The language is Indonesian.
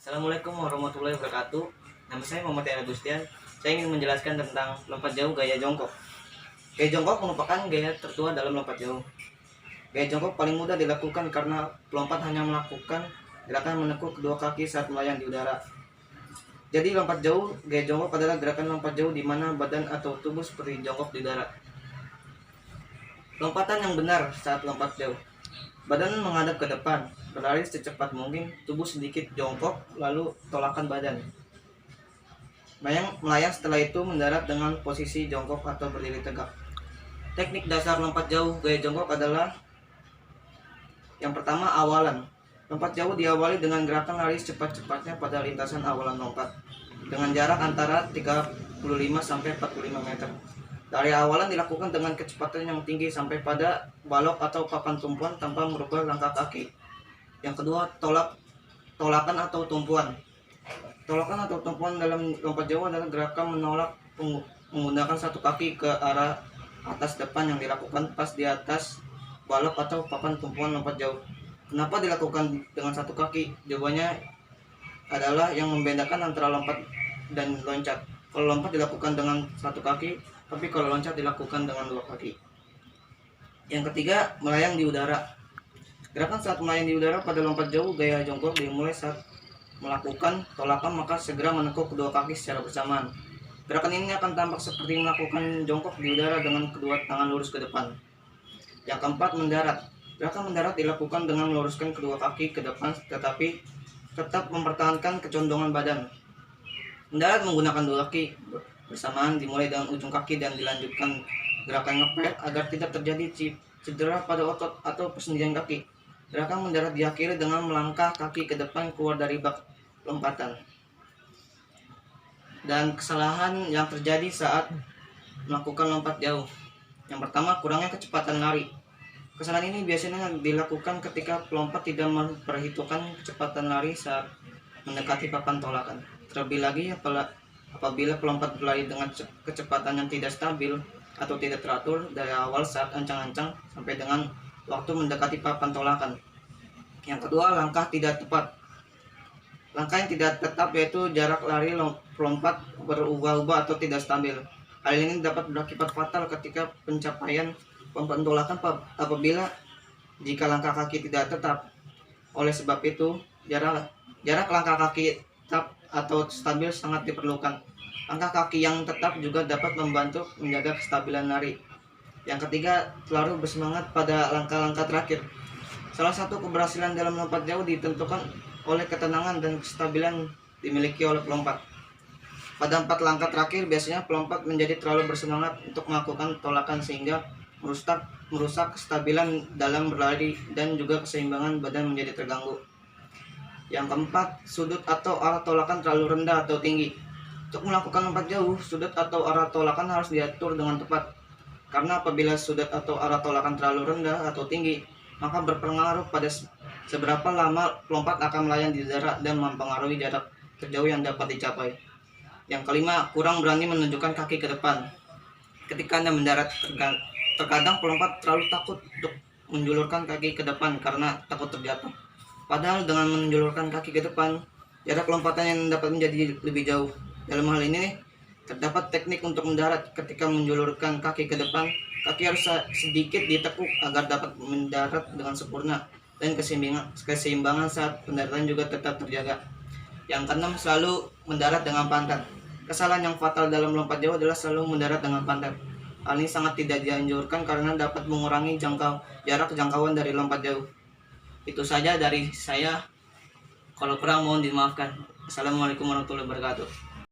Assalamualaikum warahmatullahi wabarakatuh. Nama saya Muhammad Yana Gustian. Saya ingin menjelaskan tentang lompat jauh gaya jongkok. Gaya jongkok merupakan gaya tertua dalam lompat jauh. Gaya jongkok paling mudah dilakukan karena pelompat hanya melakukan gerakan menekuk kedua kaki saat melayang di udara. Jadi lompat jauh, gaya jongkok adalah gerakan lompat jauh di mana badan atau tubuh seperti jongkok di udara. Lompatan yang benar saat lompat jauh. Badan menghadap ke depan, berlari secepat mungkin, tubuh sedikit jongkok, lalu tolakan badan. Melayang setelah itu mendarat dengan posisi jongkok atau berdiri tegak. Teknik dasar lompat jauh gaya jongkok adalah yang pertama, awalan. Lompat jauh diawali dengan gerakan lari secepat-cepatnya pada lintasan awalan lompat dengan jarak antara 35 sampai 45 meter. Dari awalan dilakukan dengan kecepatan yang tinggi sampai pada balok atau papan tumpuan tanpa merubah langkah kaki. Yang kedua, tolakan atau tumpuan. Tolakan atau tumpuan dalam lompat jauh adalah gerakan menolak menggunakan satu kaki ke arah atas depan yang dilakukan pas di atas balok atau papan tumpuan lompat jauh. Kenapa dilakukan dengan satu kaki? Jawabannya adalah yang membedakan antara lompat dan loncat. Kalau lompat dilakukan dengan satu kaki, tapi kalau loncat dilakukan dengan dua kaki. Yang ketiga, melayang di udara. Gerakan saat melayang di udara pada lompat jauh gaya jongkok dimulai saat melakukan tolakan maka segera menekuk kedua kaki secara bersamaan. Gerakan ini akan tampak seperti melakukan jongkok di udara dengan kedua tangan lurus ke depan. Yang keempat, mendarat. Gerakan mendarat dilakukan dengan meluruskan kedua kaki ke depan tetapi tetap mempertahankan kecondongan badan. Mendarat menggunakan dua kaki bersamaan dimulai dengan ujung kaki dan dilanjutkan gerakan ngepet agar tidak terjadi cedera pada otot atau persendian kaki. Gerakan mendarat diakhiri dengan melangkah kaki ke depan keluar dari bak lompatan. Dan kesalahan yang terjadi saat melakukan lompat jauh. Yang pertama, kurangnya kecepatan lari. Kesalahan ini biasanya dilakukan ketika pelompat tidak memperhitungkan kecepatan lari saat mendekati papan tolakan. Terlebih lagi apabila pelompat berlari dengan kecepatan yang tidak stabil atau tidak teratur dari awal saat ancang-ancang sampai dengan waktu mendekati papan tolakan. Yang kedua, langkah tidak tepat. Langkah yang tidak tetap yaitu jarak lari pelompat berubah-ubah atau tidak stabil. Hal ini dapat berakibat fatal ketika pencapaian papan tolakan apabila jika langkah kaki tidak tetap. Oleh sebab itu, jarak langkah kaki tetap atau stabil sangat diperlukan. Langkah kaki yang tetap juga dapat membantu menjaga kestabilan lari. Yang ketiga, selalu bersemangat pada langkah-langkah terakhir. Salah satu keberhasilan dalam lompat jauh ditentukan oleh ketenangan dan kestabilan dimiliki oleh pelompat. Pada 4 langkah terakhir biasanya pelompat menjadi terlalu bersemangat untuk melakukan tolakan sehingga merusak kestabilan dalam berlari dan juga keseimbangan badan menjadi terganggu. Yang keempat, sudut atau arah tolakan terlalu rendah atau tinggi. Untuk melakukan lompat jauh, sudut atau arah tolakan harus diatur dengan tepat. Karena apabila sudut atau arah tolakan terlalu rendah atau tinggi, maka berpengaruh pada seberapa lama pelompat akan melayang di udara dan mempengaruhi jarak terjauh yang dapat dicapai. Yang kelima, kurang berani menunjukkan kaki ke depan. Ketika Anda mendarat, terkadang pelompat terlalu takut untuk menjulurkan kaki ke depan karena takut terjatuh. Padahal dengan menjulurkan kaki ke depan, jarak lompatan yang dapat menjadi lebih jauh. Dalam hal ini, terdapat teknik untuk mendarat. Ketika menjulurkan kaki ke depan, kaki harus sedikit ditekuk agar dapat mendarat dengan sempurna dan keseimbangan saat pendaratan juga tetap terjaga. Yang keenam, selalu mendarat dengan pantat. Kesalahan yang fatal dalam lompat jauh adalah selalu mendarat dengan pantat. Hal ini sangat tidak dianjurkan karena dapat mengurangi jarak jangkauan dari lompat jauh. Itu saja dari saya. Kalau kurang mohon dimaafkan. Assalamualaikum warahmatullahi wabarakatuh.